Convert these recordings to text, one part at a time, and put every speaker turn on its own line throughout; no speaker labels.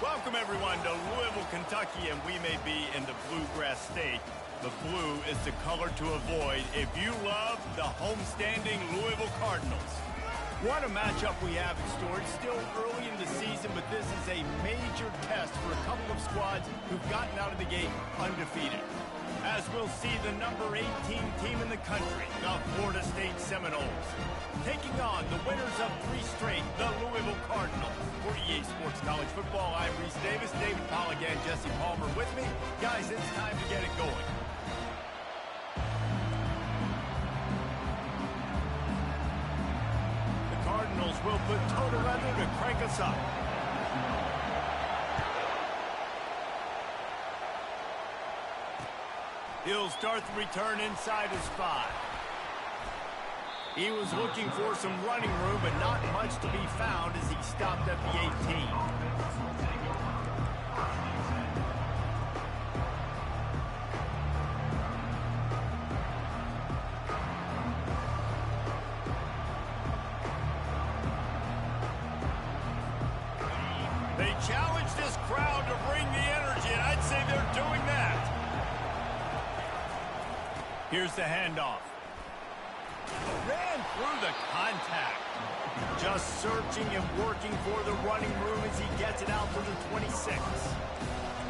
Welcome, everyone, to Louisville, Kentucky, and we may be in the Bluegrass State. The blue is the color to avoid if you love the homestanding Louisville Cardinals. What a matchup we have in store. It's still early in the season, but this is a major test for a couple of squads who've gotten out of the gate undefeated. As we'll see the number 18 team in the country, the Florida State Seminoles, taking on the winners of 3 straight, the Louisville Cardinals. For EA Sports College Football, I'm Reese Davis, David Polligan, Jesse Palmer with me. Guys, it's time to get it going. The Cardinals will put toe to leather to crank us up. He'll start the return inside his 5. He was looking for some running room, but not much to be found as he stopped at the 18. They challenge this crowd to bring the energy, and I'd say they're doing that. Here's the handoff. Ran through the contact. Just searching and working for the running room as he gets it out to the 26.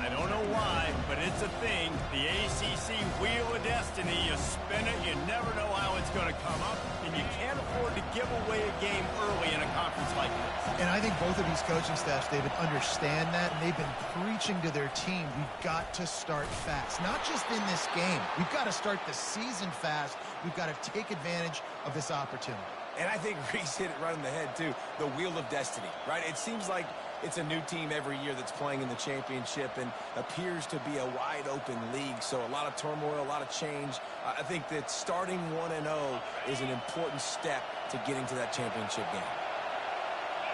I don't know why, but it's a thing. The ACC Wheel of Destiny, you spin it, you never know how it's going to come up, and you can't afford to give away a game early in a conference like this.
And I think both of these coaching staffs, David, understand that, and they've been preaching to their team, we've got to start fast. Not just in this game. We've got to start the season fast. We've got to take advantage of this opportunity.
And I think Reese hit it right on the head, too. The Wheel of Destiny, right? It seems like it's a new team every year that's playing in the championship and appears to be a wide-open league. So a lot of turmoil, a lot of change. I think that starting 1-0 is an important step to getting to that championship game.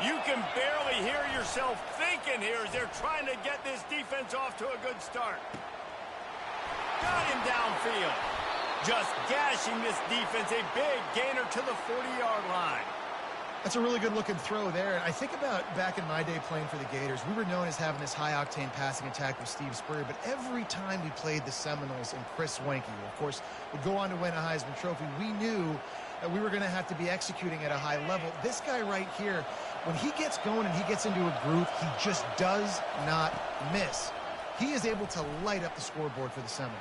You can barely hear yourself thinking here as they're trying to get this defense off to a good start. Got him downfield. Just gashing this defense, a big gainer to the 40-yard line.
That's a really good-looking throw there. And I think about back in my day playing for the Gators, we were known as having this high-octane passing attack with Steve Spurrier, but every time we played the Seminoles and Chris Wenke, who, of course, would go on to win a Heisman Trophy, we knew that we were going to have to be executing at a high level. This guy right here, when he gets going and he gets into a groove, he just does not miss. He is able to light up the scoreboard for the Seminoles.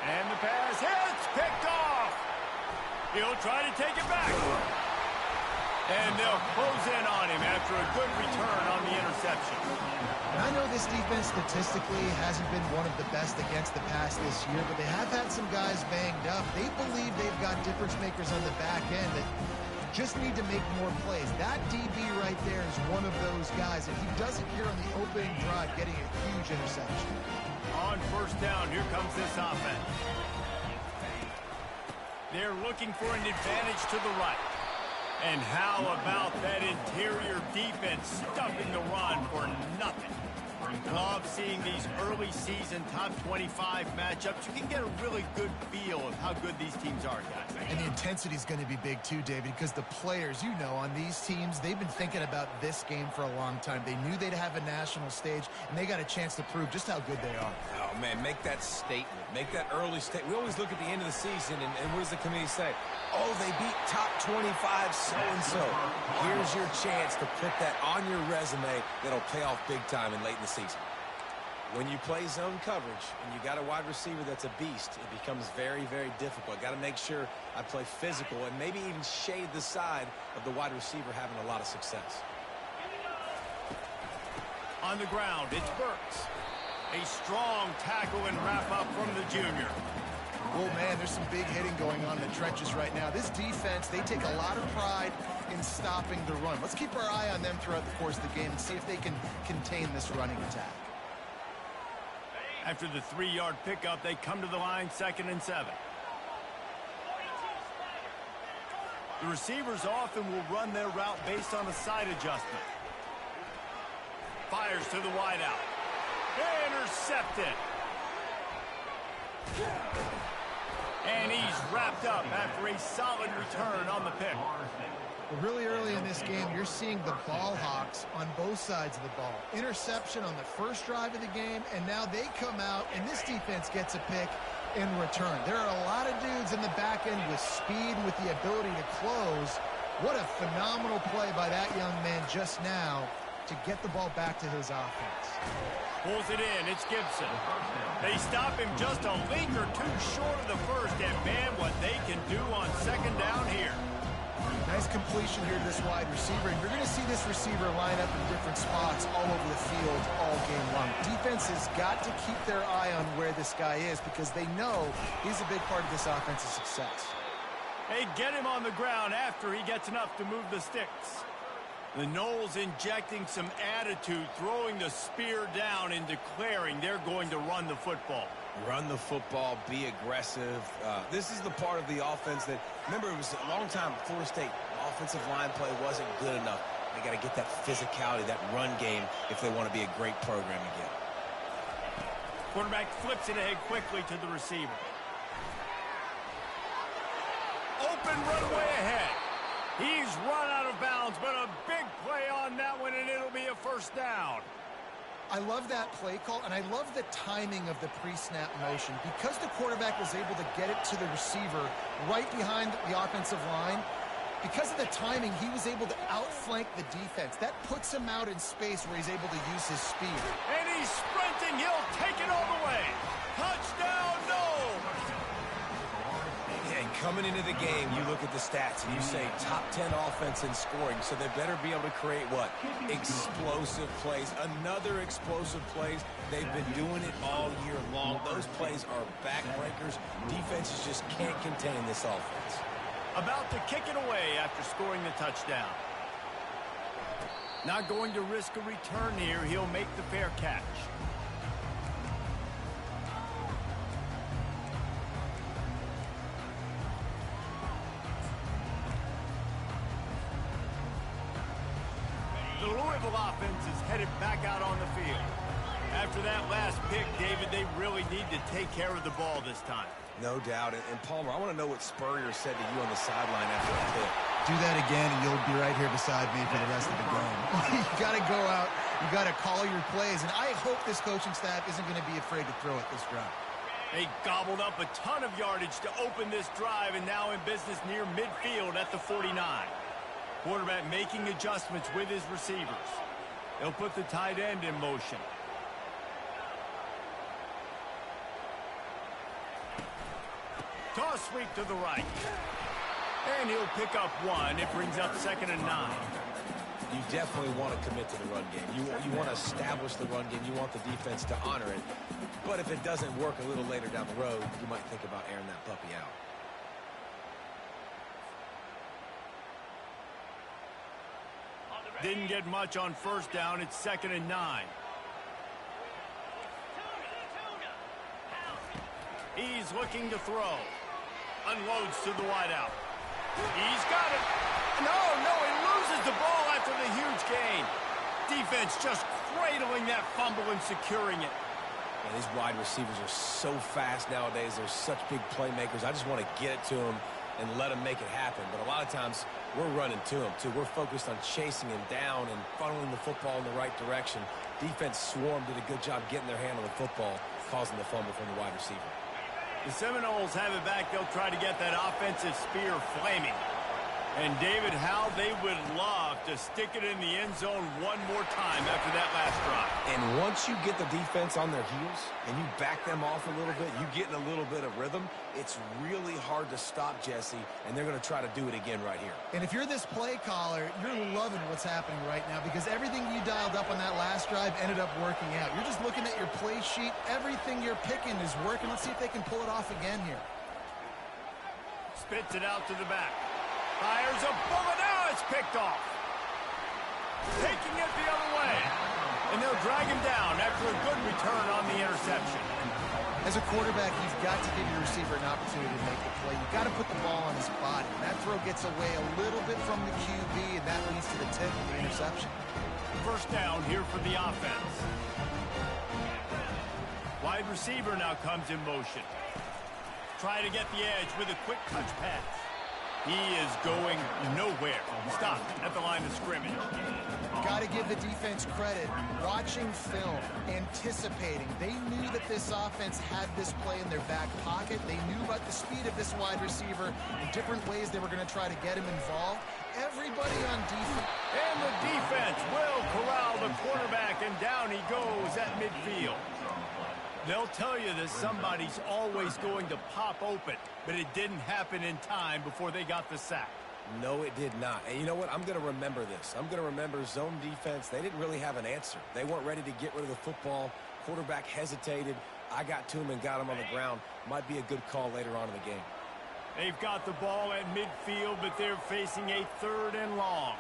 And the pass hits, picked off. He'll try to take it back. And they'll close in on him after a good return on the interception.
And I know this defense statistically hasn't been one of the best against the pass this year, but they have had some guys banged up. They believe they've got difference makers on the back end that just need to make more plays. That DB right there is one of those guys, and he does it here on the opening drive, getting a huge interception.
On first down, here comes this offense. They're looking for an advantage to the right. And how about that interior defense stuffing the run for nothing? Love seeing these early season top 25 matchups. You can get a really good feel of how good these teams are, guys.
And the intensity is going to be big too, David, because the players, you know, on these teams, they've been thinking about this game for a long time. They knew they'd have a national stage, and they got a chance to prove just how good they are.
Oh, man, make that statement. Make that early statement. We always look at the end of the season, and what does the committee say? Oh, they beat top 25 so-and-so. Here's your chance to put that on your resume that'll pay off big time and late in the season. When you play zone coverage and you got a wide receiver that's a beast, it becomes very, very difficult. Got to make sure I play physical and maybe even shade the side of the wide receiver having a lot of success.
On the ground, it's Burks. A strong tackle and wrap-up from the junior.
Oh, man, there's some big hitting going on in the trenches right now. This defense, they take a lot of pride in stopping the run. Let's keep our eye on them throughout the course of the game and see if they can contain this running attack.
After the 3-yard pickup, they come to the line, 2nd and 7. The receivers often will run their route based on a side adjustment. Fires to the wideout. Intercepted. And he's wrapped wrapped up after a solid return on the pick.
Well, really early in this game, you're seeing the ball hawks on both sides of the ball. Interception on the first drive of the game, and now they come out, and this defense gets a pick in return. There are a lot of dudes in the back end with speed, with the ability to close. What a phenomenal play by that young man just now to get the ball back to his offense.
Pulls it in. It's Gibson. They stop him just a link or two short of the first, and man, what they can do on second down here.
Nice completion here to this wide receiver, and you're going to see this receiver line up in different spots all over the field all game long. Defense has got to keep their eye on where this guy is because they know he's a big part of this offense's success.
They get him on the ground after he gets enough to move the sticks. The Noles injecting some attitude, throwing the spear down and declaring they're going to run the football.
Run the football, be aggressive. This is the part of the offense that, remember, it was a long time, Florida State offensive line play wasn't good enough. They got to get that physicality, that run game, if they want to be a great program again.
Quarterback flips it ahead quickly to the receiver. Open runway ahead. He's run out of bounds, but a big play on that one, and it'll be a first down.
I love that play call, and I love the timing of the pre-snap motion. Because the quarterback was able to get it to the receiver right behind the offensive line, because of the timing, he was able to outflank the defense. That puts him out in space where he's able to use his speed.
And he's sprinting. He'll take it all the way. Touchdown, Noles!
And coming into the game, you look at the stats and you say top 10 offense in scoring, so they better be able to create what? Explosive plays. Another explosive plays. They've been doing it all year long. Those plays are backbreakers. Defenses just can't contain this offense.
About to kick it away after scoring the touchdown. Not going to risk a return here. He'll make the fair catch. The Louisville offense is headed back out on the field. After that last pick, David, they really need to take care of the ball this time.
No doubt. And Palmer, I want to know what Spurrier said to you on the sideline after the pick.
Do that again, and you'll be right here beside me for the rest of the game. You got to go out. You got to call your plays, and I hope this coaching staff isn't going to be afraid to throw it this drive.
They gobbled up a ton of yardage to open this drive, and now in business near midfield at the 49. Quarterback making adjustments with his receivers. They'll put the tight end in motion. Toss sweep to the right. And he'll pick up one. It brings up 2nd and 9.
You definitely want to commit to the run game. You want to establish the run game. You want the defense to honor it. But if it doesn't work a little later down the road, you might think about airing that puppy out.
Didn't get much on first down. It's 2nd and 9. He's looking to throw. Unloads to the wideout. He's got it. No, he loses the ball after the huge gain. Defense just cradling that fumble and securing it.
And these wide receivers are so fast nowadays. They're such big playmakers. I just want to get it to them and let them make it happen. But a lot of times, we're running to them, too. We're focused on chasing him down and funneling the football in the right direction. Defense swarm did a good job getting their hand on the football, causing the fumble from the wide receiver.
The Seminoles have it back. They'll try to get that offensive spear flaming. And, David, how they would love to stick it in the end zone one more time after that last drive.
And once you get the defense on their heels and you back them off a little bit, you get in a little bit of rhythm, it's really hard to stop, Jesse, and they're going to try to do it again right here.
And if you're this play caller, you're loving what's happening right now because everything you dialed up on that last drive ended up working out. You're just looking at your play sheet. Everything you're picking is working. Let's see if they can pull it off again here.
Spits it out to the back. Fires a bullet. Now it's picked off. Taking it the other way. And they'll drag him down after a good return on the interception.
As a quarterback, you've got to give your receiver an opportunity to make the play. You've got to put the ball on his body. That throw gets away a little bit from the QB, and that leads to the tip of the interception.
First down here for the offense. Wide receiver now comes in motion. try to get the edge with a quick touch pass. He is going nowhere. Stop at the line of scrimmage.
Got to give the defense credit. Watching film, anticipating. They knew that this offense had this play in their back pocket. They knew about the speed of this wide receiver and different ways they were going to try to get him involved. Everybody on defense.
And the defense will corral the quarterback, and down he goes at midfield. They'll tell you that somebody's always going to pop open, but it didn't happen in time before they got the sack.
No, it did not. And you know what? I'm going to remember this. I'm going to remember zone defense. They didn't really have an answer. They weren't ready to get rid of the football. Quarterback hesitated. I got to him and got him on the ground. Might be a good call later on in the game.
They've got the ball at midfield, but they're facing a 3rd and long.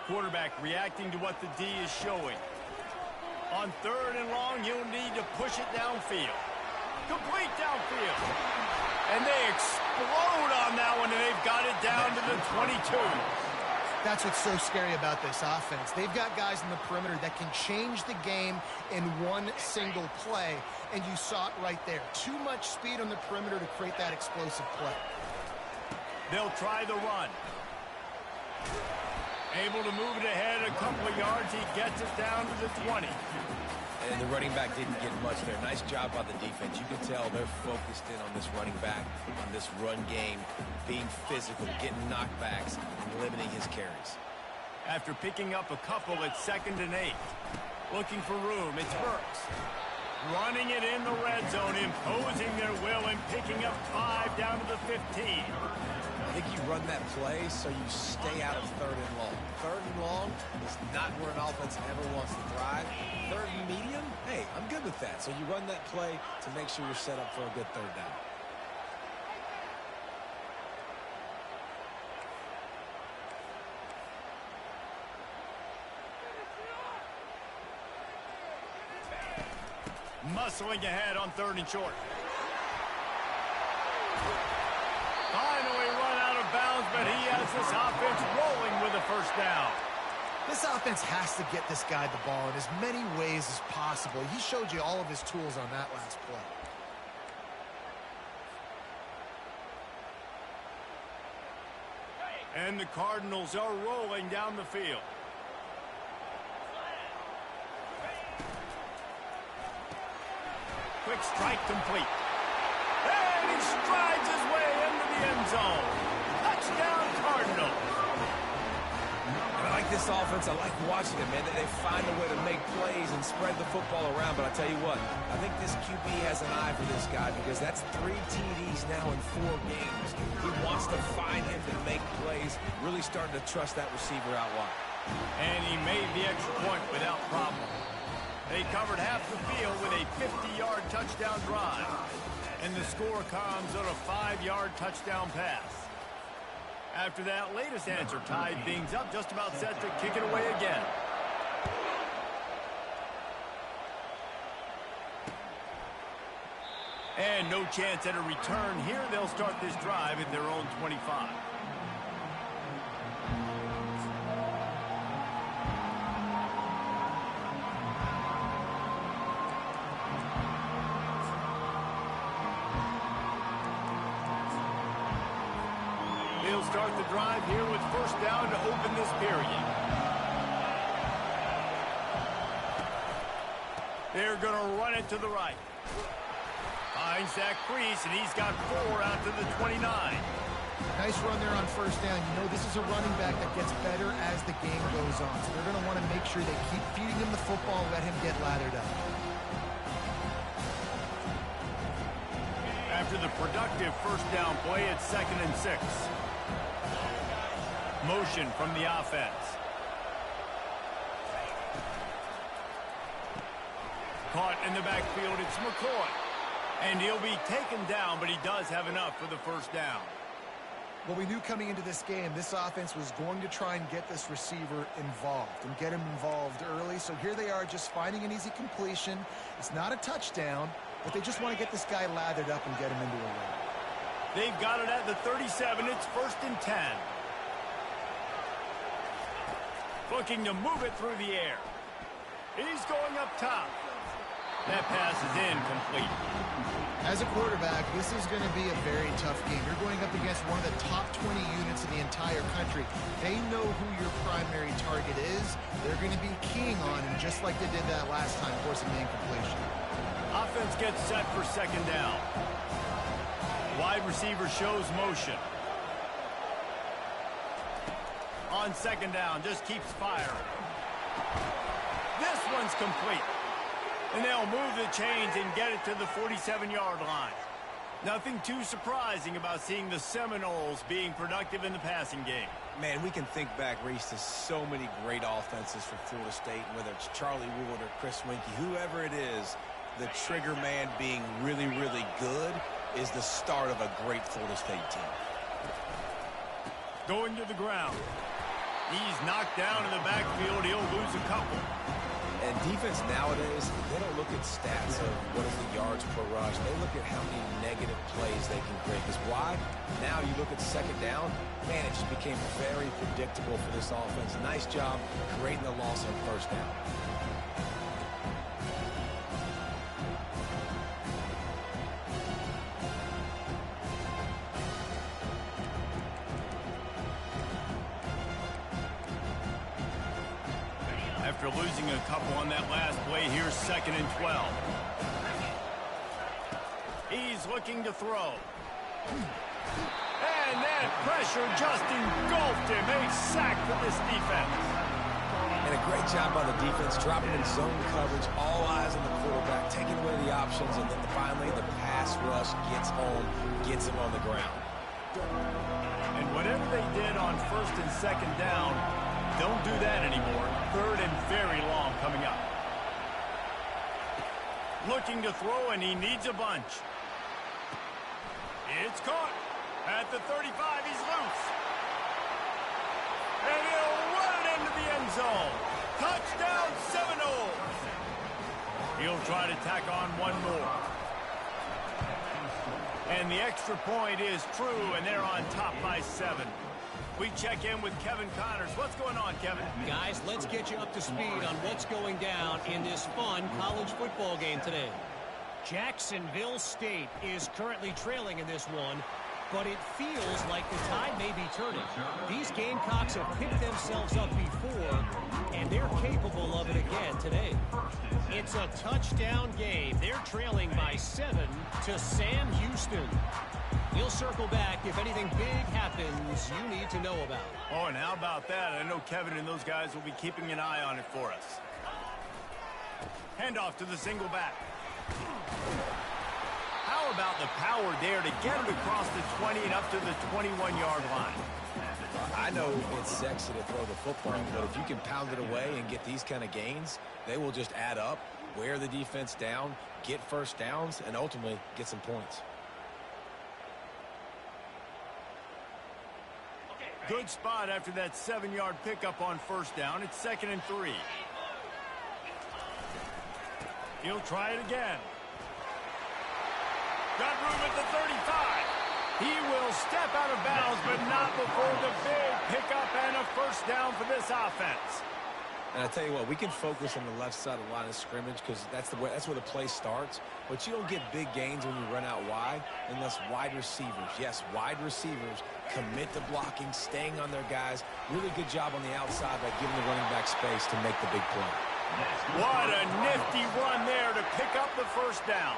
Quarterback reacting to what the D is showing. On 3rd and long, you'll need to push it downfield. Complete downfield. And they explode on that one, and they've got it down to the 22.
That's what's so scary about this offense. They've got guys in the perimeter that can change the game in one single play, and you saw it right there. Too much speed on the perimeter to create that explosive play.
They'll try the run. Able to move it ahead a couple of yards. He gets it down to the 20.
And the running back didn't get much there. Nice job by the defense. You can tell they're focused in on this running back, on this run game, being physical, getting knockbacks, and limiting his carries.
After picking up a couple, it's 2nd and 8. Looking for room, it's Burks. Running it in the red zone, imposing their will and picking up 5 down to the 15.
I think you run that play so you stay out of 3rd and long. 3rd and long is not where an offense ever wants to thrive. 3rd and medium, hey, I'm good with that. So you run that play to make sure you're set up for a good 3rd down.
Muscling ahead on 3rd and short. Finally run out of bounds, but he has this offense rolling with a 1st down.
This offense has to get this guy the ball in as many ways as possible. He showed you all of his tools on that last play.
And the Cardinals are rolling down the field. Quick strike complete. And he strides his way into the end zone. Touchdown, Cardinals.
I like this offense. I like watching it, man. They find a way to make plays and spread the football around. But I tell you what, I think this QB has an eye for this guy because that's 3 TDs now in 4 games. He wants to find him to make plays, really starting to trust that receiver out wide.
And he made the extra point without problem. They covered half the field with a 50-yard touchdown drive. And the score comes on a 5-yard touchdown pass. After that latest answer tied things up, just about set to kick it away again. And no chance at a return here. They'll start this drive at their own 25. They'll start the drive here with 1st down to open this period. They're going to run it to the right. Finds that crease, and he's got 4 out to the 29.
Nice run there on 1st down. You know, this is a running back that gets better as the game goes on. So they're going to want to make sure they keep feeding him the football and let him get lathered up.
After the productive 1st down play, it's 2nd and 6. Motion from the offense. Caught in the backfield, it's McCoy. And he'll be taken down, but he does have enough for the 1st down.
Well, we knew coming into this game, this offense was going to try and get this receiver involved and get him involved early. So here they are just finding an easy completion. It's not a touchdown, but they just want to get this guy lathered up and get him into a run.
They've got it at the 37. It's 1st and 10. Looking to move it through the air. He's going up top. That pass is incomplete.
As a quarterback, this is going to be a very tough game. You're going up against one of the top 20 units in the entire country. They know who your primary target is. They're going to be keying on him just like they did that last time, forcing the incompletion.
Offense gets set for second down. Wide receiver shows motion. On second down, just keeps firing. This one's complete. And they'll move the chains and get it to the 47-yard line. Nothing too surprising about seeing the Seminoles being productive in the passing game.
Man, we can think back, Reese, to so many great offenses for Florida State, whether it's Charlie Ward or Chris Winkie, whoever it is, the trigger man being really, really good is the start of a great Florida State team.
Going to the ground. He's knocked down in the backfield. He'll lose a couple.
And defense nowadays, they don't look at stats of what is the yards per rush. They look at how many negative plays they can create. Because why? Now you look at second down, man, it just became very predictable for this offense. Nice job creating the loss on first down.
After losing a couple on that last play, here's 2nd and 12. He's looking to throw. And that pressure just engulfed him. A sack for this defense.
And a great job by the defense, dropping in zone coverage, all eyes on the quarterback, taking away the options, and then finally the pass rush gets home, gets him on the ground.
And whatever they did on 1st and 2nd down, don't do that anymore. 3rd and very long coming up. Looking to throw, and he needs a bunch. It's caught. At the 35, he's loose. And he'll run it into the end zone. Touchdown, Seminoles. He'll try to tack on one more. And the extra point is true, and they're on top by 7. We check in with Kevin Connors. What's going on, Kevin?
Guys, let's get you up to speed on what's going down in this fun college football game today. Jacksonville State is currently trailing in this one, but it feels like the tide may be turning. These Gamecocks have picked themselves up before, and they're capable of it again today. It's a touchdown game. They're trailing by 7 to Sam Houston. We'll circle back if anything big happens you need to know about.
Oh, and how about that? I know Kevin and those guys will be keeping an eye on it for us. Handoff to the single back. How about the power there to get it across the 20 and up to the 21-yard line?
I know it's sexy to throw the football, but if you can pound it away and get these kind of gains, they will just add up, wear the defense down, get first downs, and ultimately get some points.
Good spot after that 7-yard pickup on first down. It's 2nd and 3. He'll try it again. Got room at the 35. He will step out of bounds, but not before the big pickup and a first down for this offense.
And I tell you what, we can focus on the left side of the line of scrimmage because that's where the play starts. But you don't get big gains when you run out wide unless wide receivers, yes, wide receivers, commit to blocking, staying on their guys. Really good job on the outside by giving the running back space to make the big play.
What a nifty run there to pick up the first down.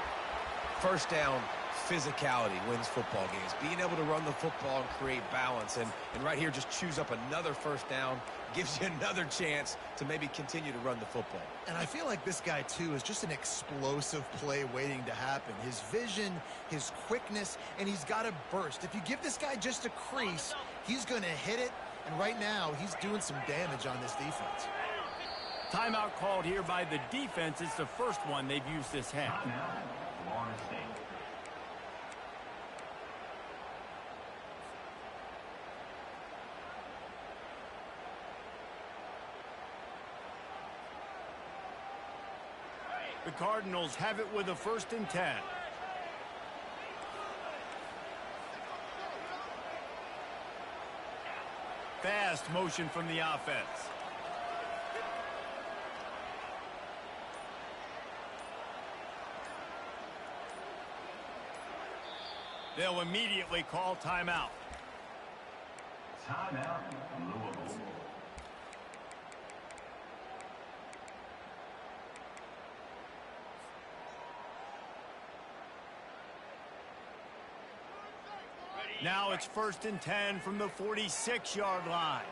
First down, physicality wins football games. Being able to run the football and create balance. And right here, just choose up another first down, gives you another chance to maybe continue to run the football.
And I feel like this guy, too, is just an explosive play waiting to happen. His vision, his quickness, and he's got a burst. If you give this guy just a crease, he's going to hit it. And right now, he's doing some damage on this defense.
Timeout called here by the defense. It's the first one they've used this half. The Cardinals have it with a 1st and 10. Fast motion from the offense. They'll immediately call timeout.
Timeout, Louisville.
Now it's 1st and 10 from the 46-yard line.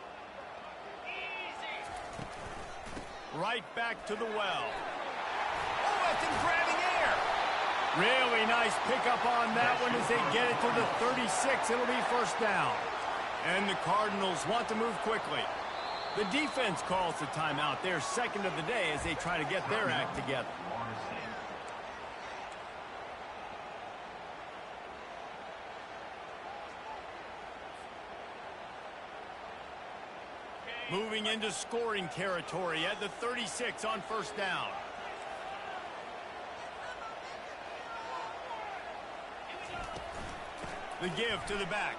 Right back to the well. Oh, that's in grabbing air. Really nice pickup on that one as they get it to the 36. It'll be 1st down. And the Cardinals want to move quickly. The defense calls the timeout. They're 2nd of the day as they try to get their act together. Moving into scoring territory at the 36 on 1st down. The give to the back.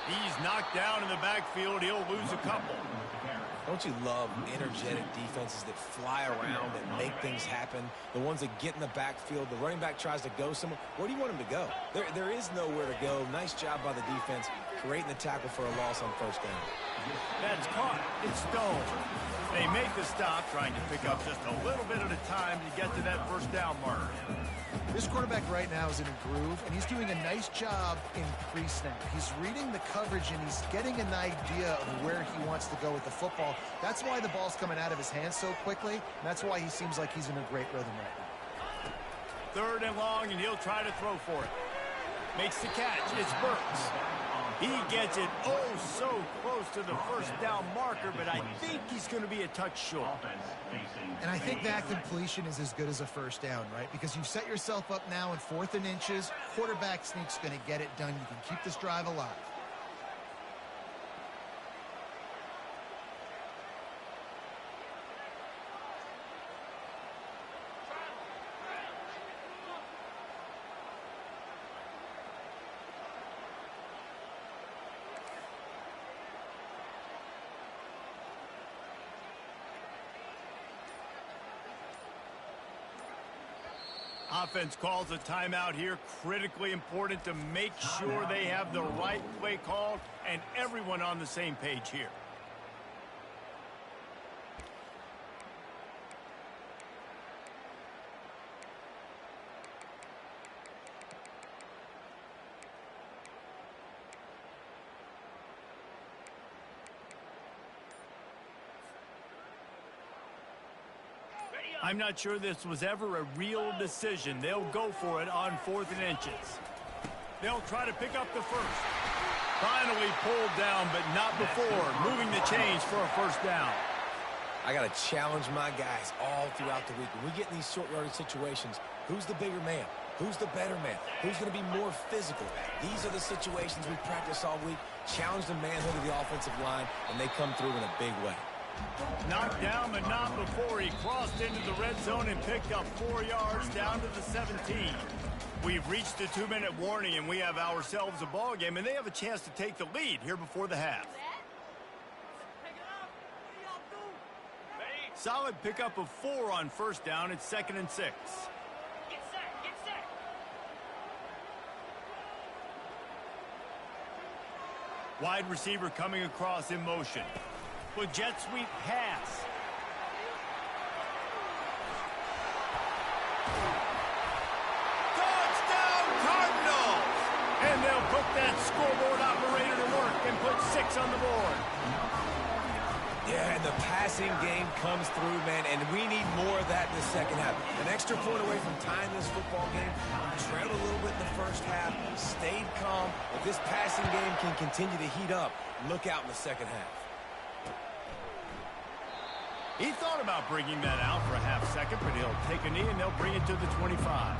He's knocked down in the backfield. He'll lose a couple.
Don't you love energetic defenses that fly around and make things happen? The ones that get in the backfield, the running back tries to go somewhere. Where do you want him to go? There is nowhere to go. Nice job by the defense creating the tackle for a loss on 1st down.
That's caught. It's Stone. They make the stop, trying to pick up just a little bit at a time to get to that 1st down mark.
This quarterback right now is in a groove, and he's doing a nice job in pre-snap. He's reading the coverage, and he's getting an idea of where he wants to go with the football. That's why the ball's coming out of his hands so quickly, and that's why he seems like he's in a great rhythm right now.
3rd and long, and he'll try to throw for it. Makes the catch. It's Burks. He gets it so close to the 1st down marker, but I think he's going to be a touch short.
And I think that completion is as good as a 1st down, right? Because you've set yourself up now in 4th and inches. Quarterback sneak's going to get it done. You can keep this drive alive.
Offense calls a timeout here. Critically important to make sure they have the right play called and everyone on the same page here. I'm not sure this was ever a real decision. They'll go for it on 4th and inches. They'll try to pick up the 1st. Finally pulled down, but not before. Moving the chains for a 1st down.
I got to challenge my guys all throughout the week. When we get in these short yardage situations, who's the bigger man? Who's the better man? Who's going to be more physical? These are the situations we practice all week. Challenge the manhood of the offensive line, and they come through in a big way.
Knocked down, but not before. He crossed into the red zone and picked up 4 yards down to the 17. We've reached the 2-minute warning, and we have ourselves a ball game, and they have a chance to take the lead here before the half. Solid pickup of 4 on 1st down. It's 2nd and 6. Wide receiver coming across in motion. With jet sweep pass. Touchdown Cardinals! And they'll put that scoreboard operator to work and put 6 on the board.
Yeah, and the passing game comes through, man, and we need more of that in the 2nd half. An extra point away from tying this football game. We trailed a little bit in the 1st half, stayed calm. If this passing game can continue to heat up, look out in the 2nd half.
He thought about bringing that out for a half second, but he'll take a knee and they'll bring it to the 25.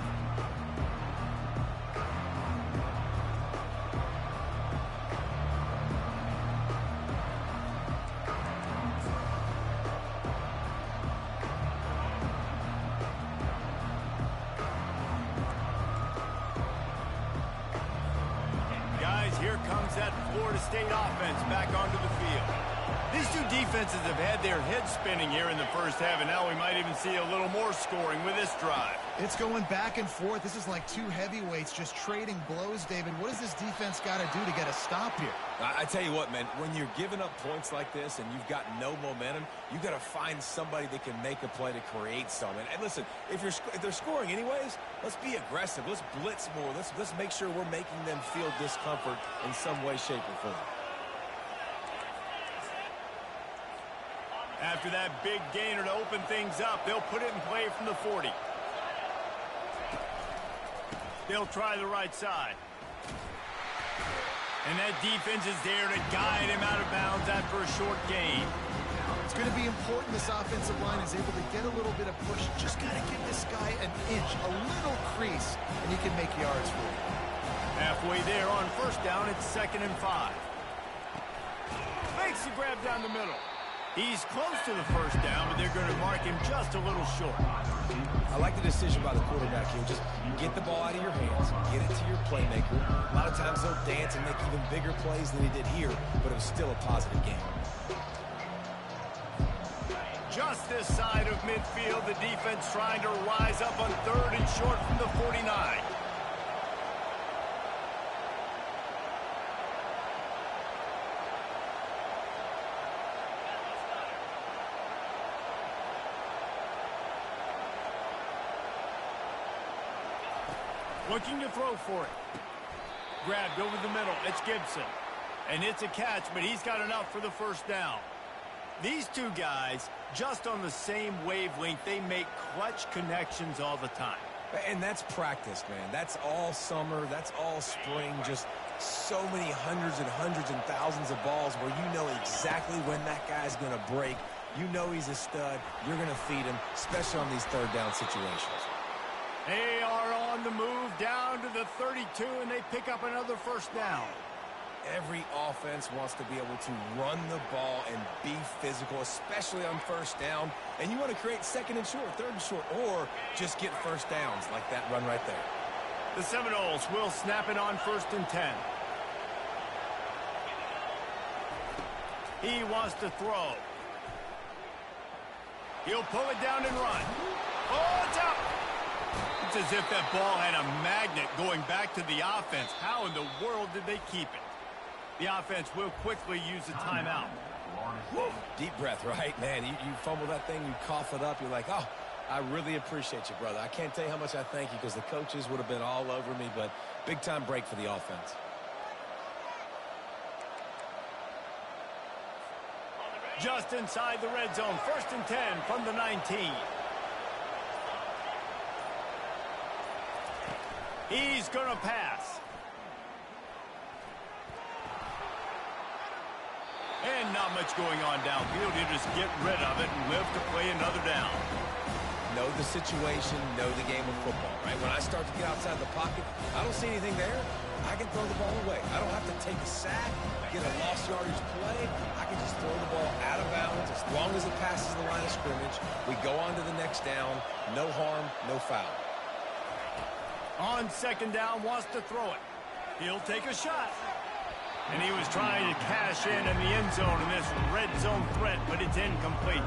Guys, here comes that Florida State offense back onto the field. These two defenses have had their heads spinning here in the first half, and now we might even see a little more scoring with this drive.
It's going back and forth. This is like two heavyweights just trading blows, David. What does this defense got to do to get a stop here?
I tell you what, man, when you're giving up points like this and you've got no momentum, you got to find somebody that can make a play to create some. And listen, if they're scoring anyways, let's be aggressive. Let's blitz more. Let's make sure we're making them feel discomfort in some way, shape, or form.
After that big gainer to open things up, they'll put it in play from the 40. They'll try the right side. And that defense is there to guide him out of bounds after a short gain.
It's going to be important this offensive line is able to get a little bit of push. Just got to give this guy an inch, a little crease, and he can make yards for you.
Halfway there on first down, it's 2nd and 5. Makes the grab down the middle. He's close to the first down, but they're going to mark him just a little short.
I like the decision by the quarterback here. Just get the ball out of your hands, get it to your playmaker. A lot of times they'll dance and make even bigger plays than he did here, but it was still a positive game.
Just this side of midfield, the defense trying to rise up on 3rd and short from the 49. Looking to throw for it. Grabbed over the middle. It's Gibson. And it's a catch, but he's got enough for the first down. These two guys, just on the same wavelength, they make clutch connections all the time.
And that's practice, man. That's all summer. That's all spring. Just so many hundreds and thousands of balls where you know exactly when that guy's going to break. You know he's a stud. You're going to feed him, especially on these 3rd down situations.
They are on the move down to the 32, and they pick up another first down.
Every offense wants to be able to run the ball and be physical, especially on first down. And you want to create 2nd and short, 3rd and short, or just get first downs like that run right there.
The Seminoles will snap it on 1st and 10. He wants to throw. He'll pull it down and run. Oh, it's out. It's as if that ball had a magnet going back to the offense. How in the world did they keep it? The offense will quickly use a timeout.
Woo. Deep breath, right? Man, you fumble that thing, you cough it up, you're like, oh, I really appreciate you, brother. I can't tell you how much I thank you because the coaches would have been all over me, but big-time break for the offense.
Just inside the red zone, 1st and 10 from the 19. He's going to pass. And not much going on downfield. He'll just get rid of it and live to play another down.
Know the situation, know the game of football, right? When I start to get outside the pocket, I don't see anything there. I can throw the ball away. I don't have to take a sack, get a lost yardage play. I can just throw the ball out of bounds as long as it passes the line of scrimmage. We go on to the next down. No harm, no foul.
On 2nd down, wants to throw it. He'll take a shot. And he was trying to cash in the end zone in this red zone threat, but it's incomplete.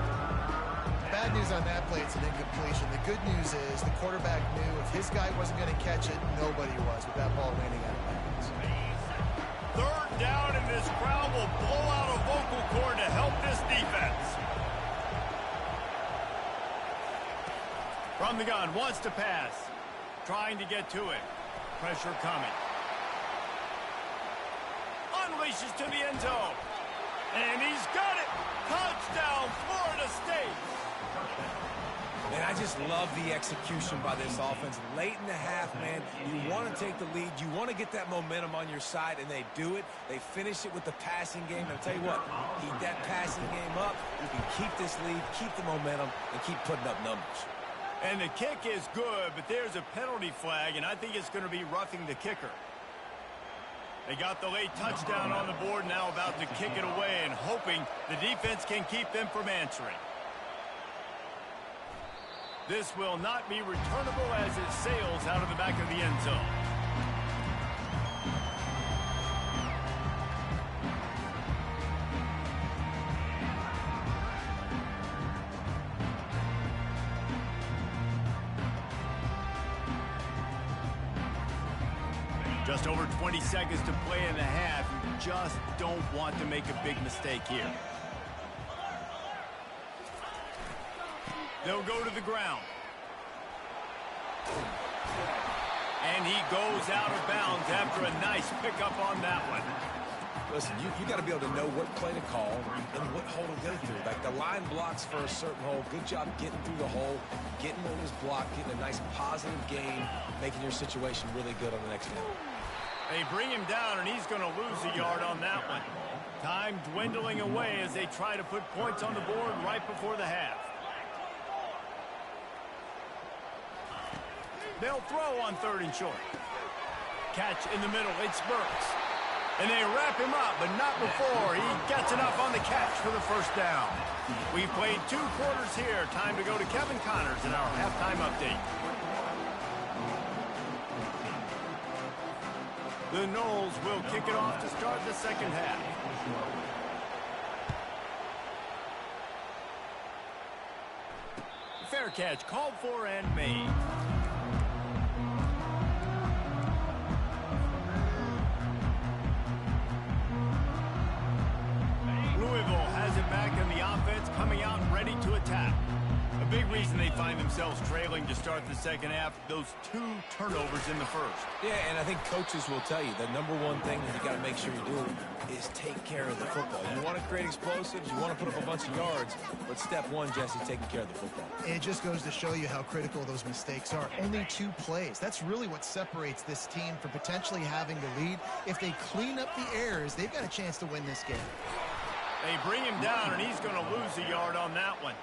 Bad news on that play, it's an incompletion. The good news is the quarterback knew if his guy wasn't going to catch it, nobody was with that ball landing out of bounds.
3rd down, and this crowd will blow out a vocal cord to help this defense. From the gun, wants to pass. Trying to get to it. Pressure coming. Unleashes to the end zone. And he's got it. Touchdown, Florida State.
And I just love the execution by this offense. Late in the half, man, you want to take the lead. You want to get that momentum on your side, and they do it. They finish it with the passing game. And I'll tell you what, keep that passing game up. You can keep this lead, keep the momentum, and keep putting up numbers.
And the kick is good, but there's a penalty flag, and I think it's going to be roughing the kicker. They got the late touchdown on the board, now about to kick it away and hoping the defense can keep them from answering. This will not be returnable as it sails out of the back of the end zone. Just over 20 seconds to play in the half. You just don't want to make a big mistake here. They'll go to the ground. And he goes out of bounds after a nice pickup on that one.
Listen, you got to be able to know what play to call and what hole to go through. Like the line blocks for a certain hole. Good job getting through the hole, getting what was blocked, getting a nice positive gain, making your situation really good on the next down.
They bring him down, and he's going to lose a yard on that one. Time dwindling away as they try to put points on the board right before the half. They'll throw on 3rd and short. Catch in the middle. It's Burks. And they wrap him up, but not before he gets enough on the catch for the first down. We've played 2 quarters here. Time to go to Kevin Connors in our halftime update. The Noles will kick it off to start the second half. Fair catch called for and made. Louisville has it back in the offense, coming out ready to attack. A big reason they find themselves trailing to start the second half, those 2 turnovers in the first.
Yeah, and I think coaches will tell you the number one thing that you got to make sure you do is take care of the football. You want to create explosives, you want to put up a bunch of yards, but step 1, Jesse, taking care of the football.
It just goes to show you how critical those mistakes are. Only 2 plays. That's really what separates this team from potentially having the lead. If they clean up the errors, they've got a chance to win this game.
They bring him down, and he's going to lose a yard on that one.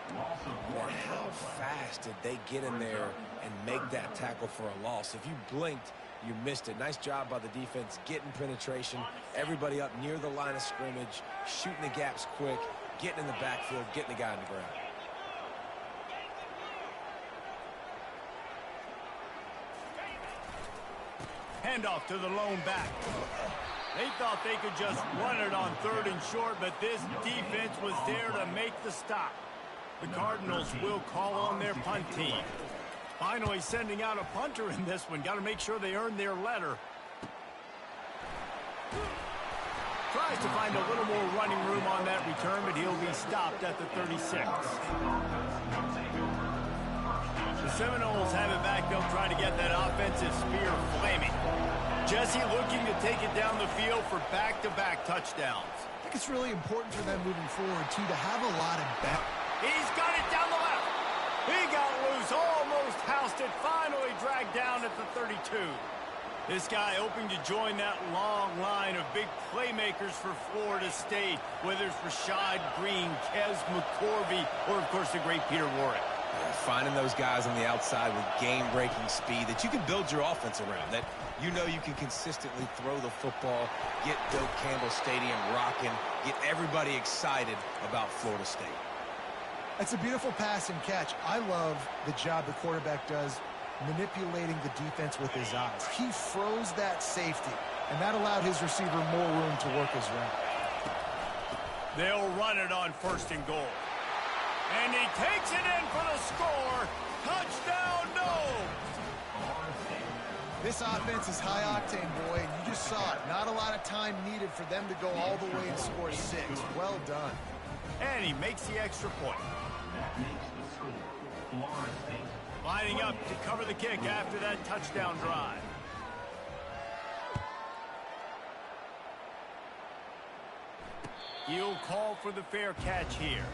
Well, how fast did they get in there and make that tackle for a loss? If you blinked, you missed it. Nice job by the defense, getting penetration, everybody up near the line of scrimmage, shooting the gaps quick, getting in the backfield, getting the guy on the ground.
Handoff to the lone back. They thought they could just run it on 3rd and short, but this defense was there to make the stop. The Cardinals will call on their punt team. Finally sending out a punter in this one. Got to make sure they earn their letter. Tries to find a little more running room on that return, but he'll be stopped at the 36. The Seminoles have it back. They'll try to get that offensive spear flaming. Jesse looking to take it down the field for back-to-back touchdowns.
I think it's really important for them moving forward, too, to have a lot of back.
He's got it down the left. He got loose, almost housed it, finally dragged down at the 32. This guy hoping to join that long line of big playmakers for Florida State, whether it's Rashad Green, Kez McCorvey, or, of course, the great Peter Warrick.
Finding those guys on the outside with game-breaking speed that you can build your offense around, that you know you can consistently throw the football, get Doak Campbell Stadium rocking, get everybody excited about Florida State.
It's a beautiful pass and catch. I love the job the quarterback does manipulating the defense with his eyes. He froze that safety, and that allowed his receiver more room to work his route.
They'll run it on 1st and goal. And he takes it in for the score. Touchdown, Noles!
This offense is high-octane, boy, and you just saw it. Not a lot of time needed for them to go all the way and score 6. Well done.
And he makes the extra point. Lining up to cover the kick after that touchdown drive. He'll call for the fair catch here.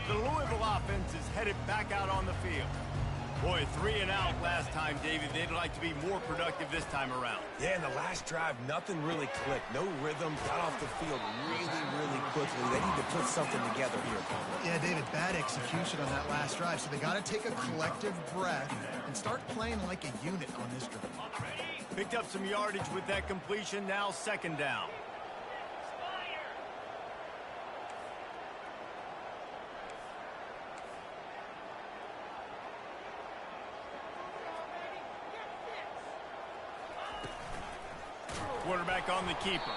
The Louisville offense is headed back out on the field. Boy, 3 and out last time, David. They'd like to be more productive this time around.
Yeah, in the last drive, nothing really clicked. No rhythm, got off the field really quickly. They need to put something together here.
Yeah, David, bad execution on that last drive, so they got to take a collective breath and start playing like a unit on this drive.
Picked up some yardage with that completion, now 2nd down. Quarterback on the keeper.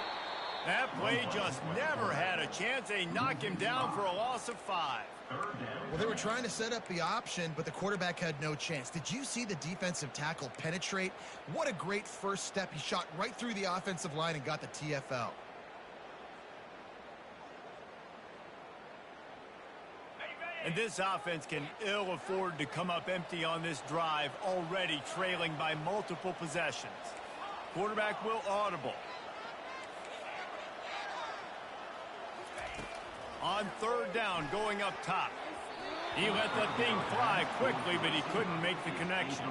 That play just never had a chance. They knock him down for a loss of 5.
Well, they were trying to set up the option, but the quarterback had no chance. Did you see the defensive tackle penetrate? What a great first step. He shot right through the offensive line and got the TFL.
And this offense can ill afford to come up empty on this drive, already trailing by multiple possessions. Quarterback will audible. On 3rd down, going up top. He let that thing fly quickly, but he couldn't make the connection.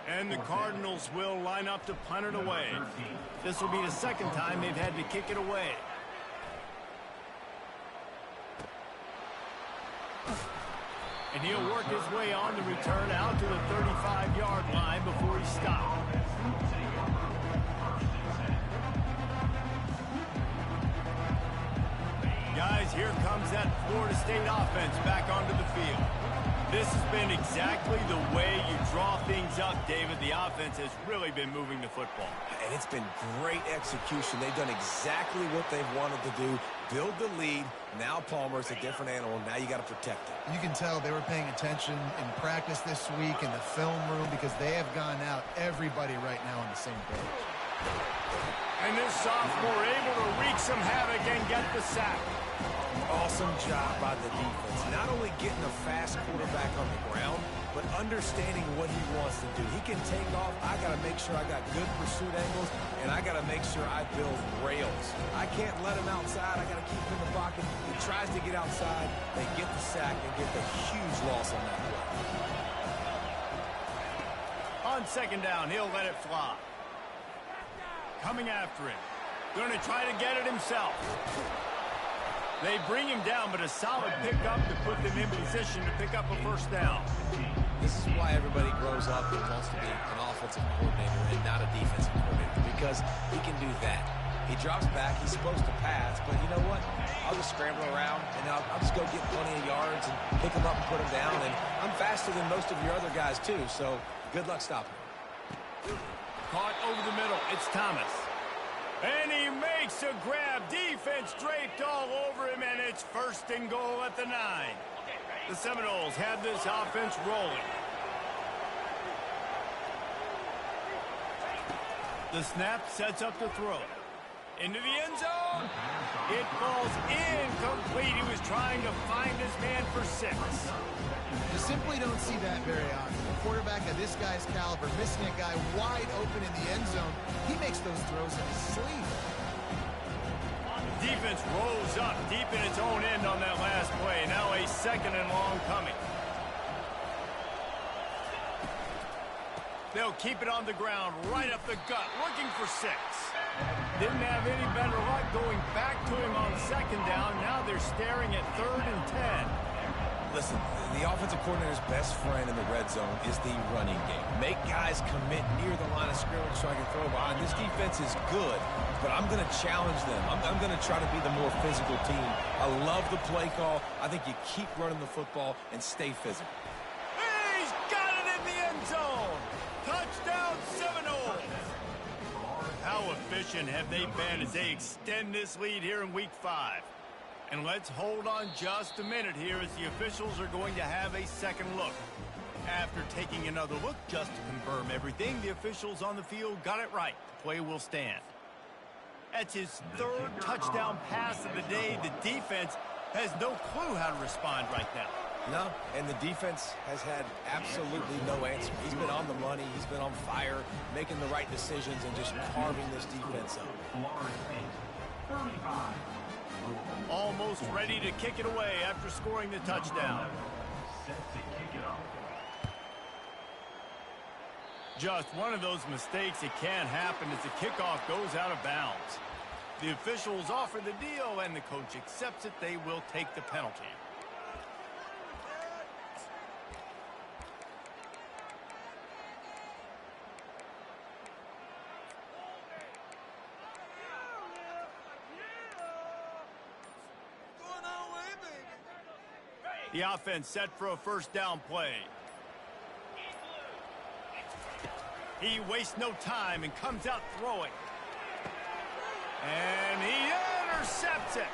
And the Cardinals will line up to punt it away. This will be the 2nd time they've had to kick it away. And he'll work his way on the return out to the 35-yard line before he stopped. Guys, here comes that Florida State offense back onto the field. This has been exactly the way you draw things up, David. The offense has really been moving the football.
And it's been great execution. They've done exactly what they've wanted to do. Build the lead. Now Palmer's a different animal. Now you got to protect it.
You can tell they were paying attention in practice this week in the film room because they have gone out, everybody right now on the same page.
And this sophomore able to wreak some havoc and get the sack.
Awesome job by the defense. Not only getting a fast quarterback on the ground, but understanding what he wants to do. He can take off. I got to make sure I got good pursuit angles, and I got to make sure I build rails. I can't let him outside. I got to keep him in the pocket. He tries to get outside. They get the sack and get the huge loss on that play.
On 2nd down, he'll let it fly. Coming after him. Going to try to get it himself. They bring him down, but a solid pickup to put them in position to pick up a 1st down.
This is why everybody grows up and wants to be an offensive coordinator and not a defensive coordinator, because he can do that. He drops back. He's supposed to pass, but you know what? I'll just scramble around, and I'll just go get plenty of yards and pick him up and put him down. And I'm faster than most of your other guys, too, so good luck stopping him.
Caught over the middle. It's Thomas. And he makes a grab. Defense draped all over him, and it's 1st and goal at the 9. The Seminoles have this offense rolling. The snap sets up the throw. Into the end zone. It falls incomplete. He was trying to find his man for 6.
You simply don't see that very often. A quarterback of this guy's caliber missing a guy wide open in the end zone. He makes those throws in his sleep.
Defense rolls up deep in its own end on that last play. Now a 2nd and long coming. They'll keep it on the ground, right up the gut, looking for 6. Didn't have any better luck going back to him on 2nd down. Now they're staring at 3rd and 10.
Listen, the offensive coordinator's best friend in the red zone is the running game. Make guys commit near the line of scrimmage so I can throw behind. This defense is good, but I'm going to challenge them. I'm going to try to be the more physical team. I love the play call. I think you keep running the football and stay physical.
He's got it in the end zone. Touchdown, Seminoles. How efficient have they been as they extend this lead here in Week 5? And let's hold on just a minute here as the officials are going to have a 2nd look. After taking another look just to confirm everything, the officials on the field got it right. The play will stand. That's his 3rd touchdown pass of the day. The defense has no clue how to respond right now.
No, and the defense has had absolutely no answer. He's been on the money. He's been on fire, making the right decisions and just carving this defense up.
Almost ready to kick it away after scoring the touchdown. Just one of those mistakes that can happen as the kickoff goes out of bounds. The officials offer the deal, and the coach accepts it. They will take the penalty. The offense set for a 1st down play. He wastes no time and comes out throwing. And he intercepts it.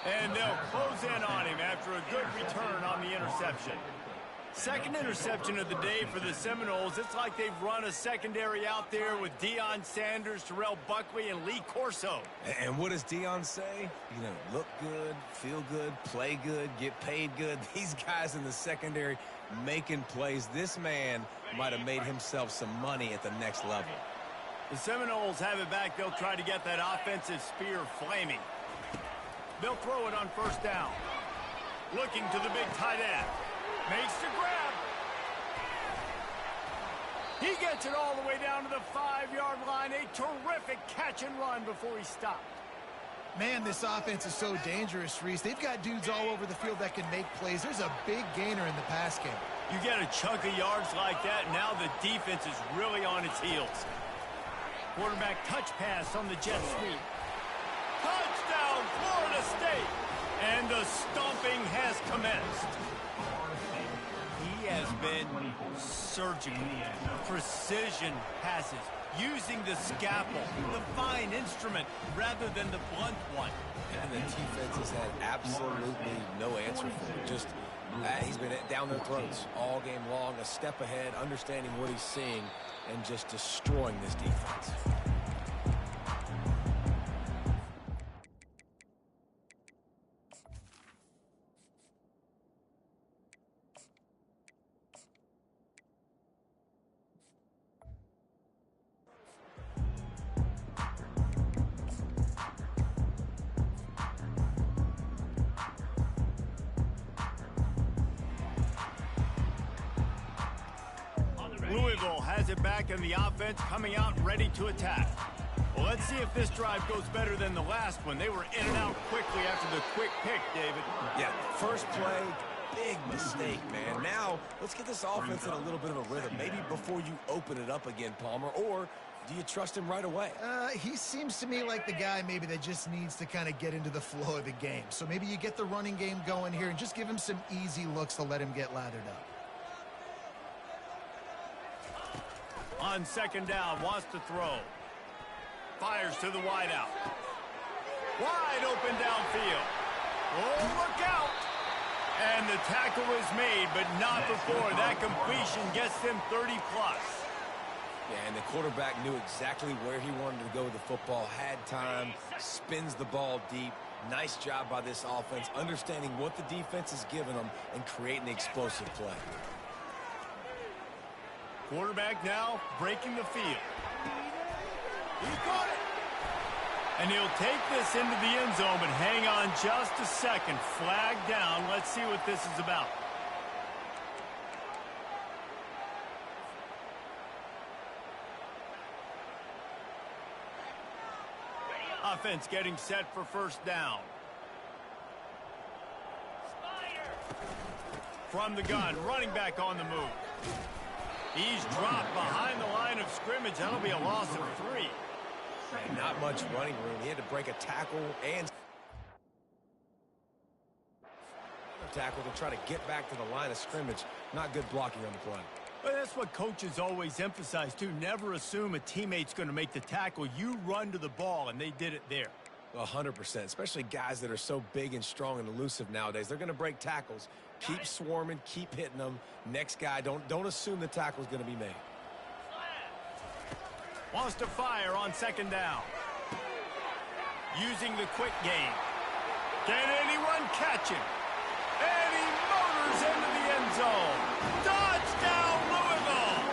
And they'll close in on him after a good return on the interception. Second interception of the day for the Seminoles. It's like they've run a secondary out there with Deion Sanders, Terrell Buckley, and Lee Corso.
And what does Deion say? You know, look good, feel good, play good, get paid good. These guys in the secondary making plays. This man might have made himself some money at the next level.
The Seminoles have it back. They'll try to get that offensive spear flaming. They'll throw it on first down. Looking to the big tight end. Makes the grab. He gets it all the way down to the 5-yard line. A terrific catch and run before he stopped.
Man, this offense is so dangerous, Reese. They've got dudes all over the field that can make plays. There's a big gainer in the pass game.
You get a chunk of yards like that, now the defense is really on its heels. Quarterback touch pass on the jet sweep. Touchdown, Florida State! And the stomping has commenced. He has been surgical, precision passes, using the scalpel, the fine instrument, rather than the blunt one.
And the defense has had absolutely no answer for him. Just, he's been down their throats all game long, a step ahead, understanding what he's seeing, and just destroying this defense.
Louisville has it back in the offense, coming out ready to attack. Well, let's see if this drive goes better than the last one. They were in and out quickly after the quick pick, David.
Yeah, first play, big mistake, man. Now, let's get this offense in a little bit of a rhythm. Maybe before you open it up again, Palmer, or do you trust him right away?
He seems to me like the guy maybe that just needs to kind of get into the flow of the game. So maybe you get the running game going here and just give him some easy looks to let him get lathered up.
On second down, wants to throw. Fires to the wideout. Wide open downfield. Oh, look out! And the tackle is made, but not before. That completion gets them 30-plus.
Yeah, and the quarterback knew exactly where he wanted to go with the football, had time, spins the ball deep. Nice job by this offense, understanding what the defense is giving them and creating the explosive play.
Quarterback now breaking the field. He's got it. And he'll take this into the end zone, but hang on just a second. Flag down. Let's see what this is about. Offense getting set for first down. From the gun, running back on the move. He's dropped behind the line of scrimmage. That'll be a loss of 3.
And not much running room. He had to break a tackle and tackle to try to get back to the line of scrimmage. Not good blocking on the play.
But that's what coaches always emphasize, too. Never assume a teammate's going to make the tackle. You run to the ball, and they did it there.
100%, especially guys that are so big and strong and elusive nowadays. They're going to break tackles. Keep swarming, keep hitting them. Next guy, don't assume the tackle's going to be made.
Wants to fire on second down. Using the quick game. Can anyone catch him? And he motors into the end zone. Touchdown, Louisville!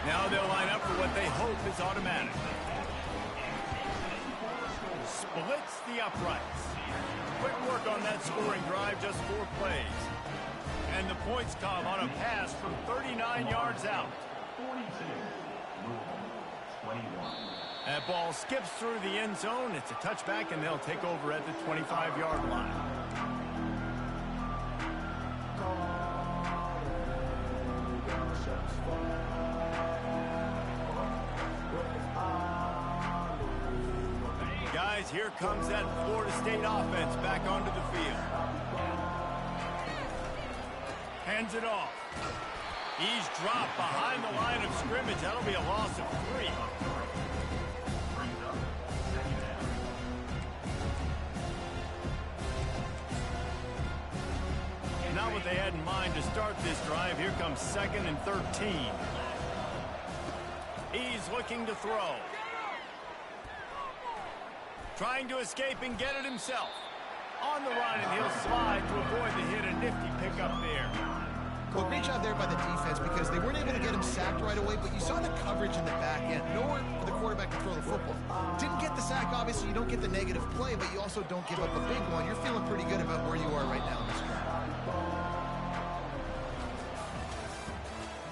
Now they'll line up for what they hope is automatic. Splits the uprights. Quick work on that scoring drive, just 4 plays. And the points come on a pass from 39 yards out.
42, 21.
That ball skips through the end zone. It's a touchback, and they'll take over at the 25-yard line. Guys, here comes that Florida State offense back onto the field. Hands it off. He's dropped behind the line of scrimmage. That'll be a loss of 3. Not what they had in mind to start this drive. Here comes 2nd and 13. He's looking to throw. Trying to escape and get it himself. On the run, and he'll slide to avoid the hit. A nifty pickup there.
Well, great job there by the defense because they weren't able to get him sacked right away, but you saw the coverage in the back end. Nowhere for the quarterback to throw the football. Didn't get the sack, obviously. You don't get the negative play, but you also don't give up a big one. You're feeling pretty good about where you are right now in this drive.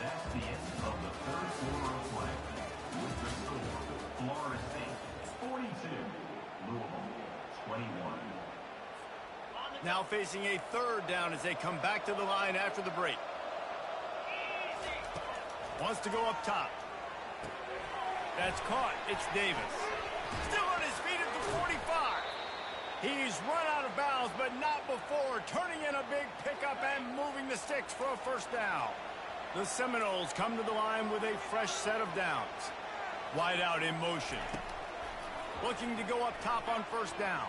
That's the end of the third quarter of play. With the score, Florida State 42, Louisville 21.
Now facing a 3rd down as they come back to the line after the break. Wants to go up top. That's caught. It's Davis. Still on his feet at the 45. He's run out of bounds, but not before. Turning in a big pickup and moving the sticks for a 1st down. The Seminoles come to the line with a fresh set of downs. Wide out in motion. Looking to go up top on 1st down.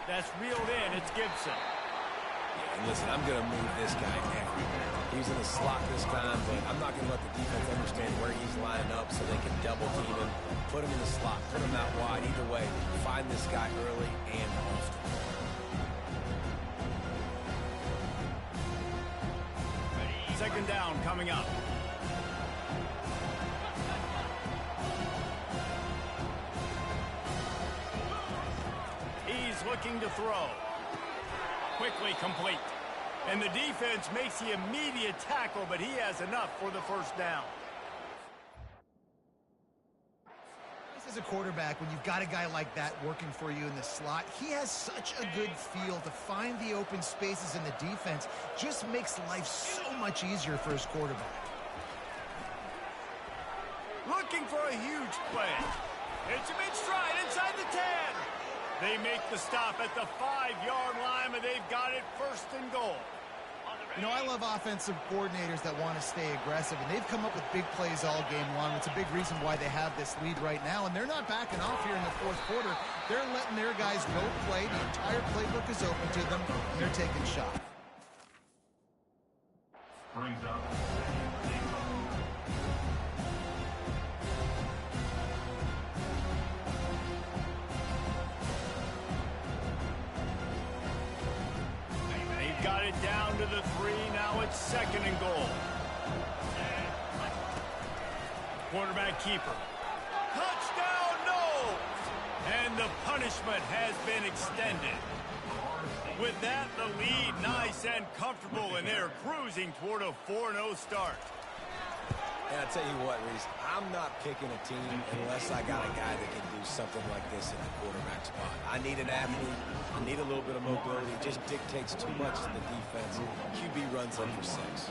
That's reeled in. It's Gibson.
Yeah, and listen, I'm going to move this guy everywhere. He's in the slot this time, but I'm not going to let the defense understand where he's lining up so they can double team him, put him in the slot, put him out wide. Either way, find this guy early and often.
Second down coming up. He's looking to throw. Quickly complete. And the defense makes the immediate tackle, but he has enough for the 1st down.
As a quarterback, when you've got a guy like that working for you in the slot, he has such a good feel to find the open spaces in the defense. Just makes life so much easier for his quarterback.
Looking for a huge play. It's a mid-stride inside the 10. They make the stop at the 5-yard line, but they've got it 1st and goal.
You know, I love offensive coordinators that want to stay aggressive, and they've come up with big plays all game long. It's a big reason why they have this lead right now, and they're not backing off here in the 4th quarter. They're letting their guys go play. The entire playbook is open to them, and they're taking shots.
Brings up
Got it down to the 3. Now it's 2nd and goal. Quarterback keeper. Touchdown, no! And the punishment has been extended. With that, the lead nice and comfortable, and they're cruising toward a 4-0 start.
And I'll tell you what, Reese, I'm not picking a team unless I got a guy that can do something like this in the quarterback spot. I need an athlete. I need a little bit of mobility. It just dictates too much to the defense. QB runs in for 6.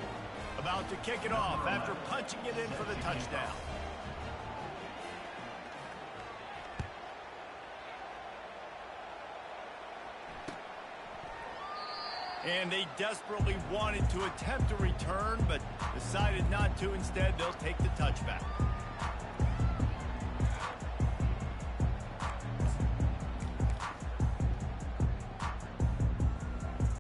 About to kick it off after punching it in for the touchdown. And they desperately wanted to attempt a return, but decided not to. Instead, they'll take the touchback.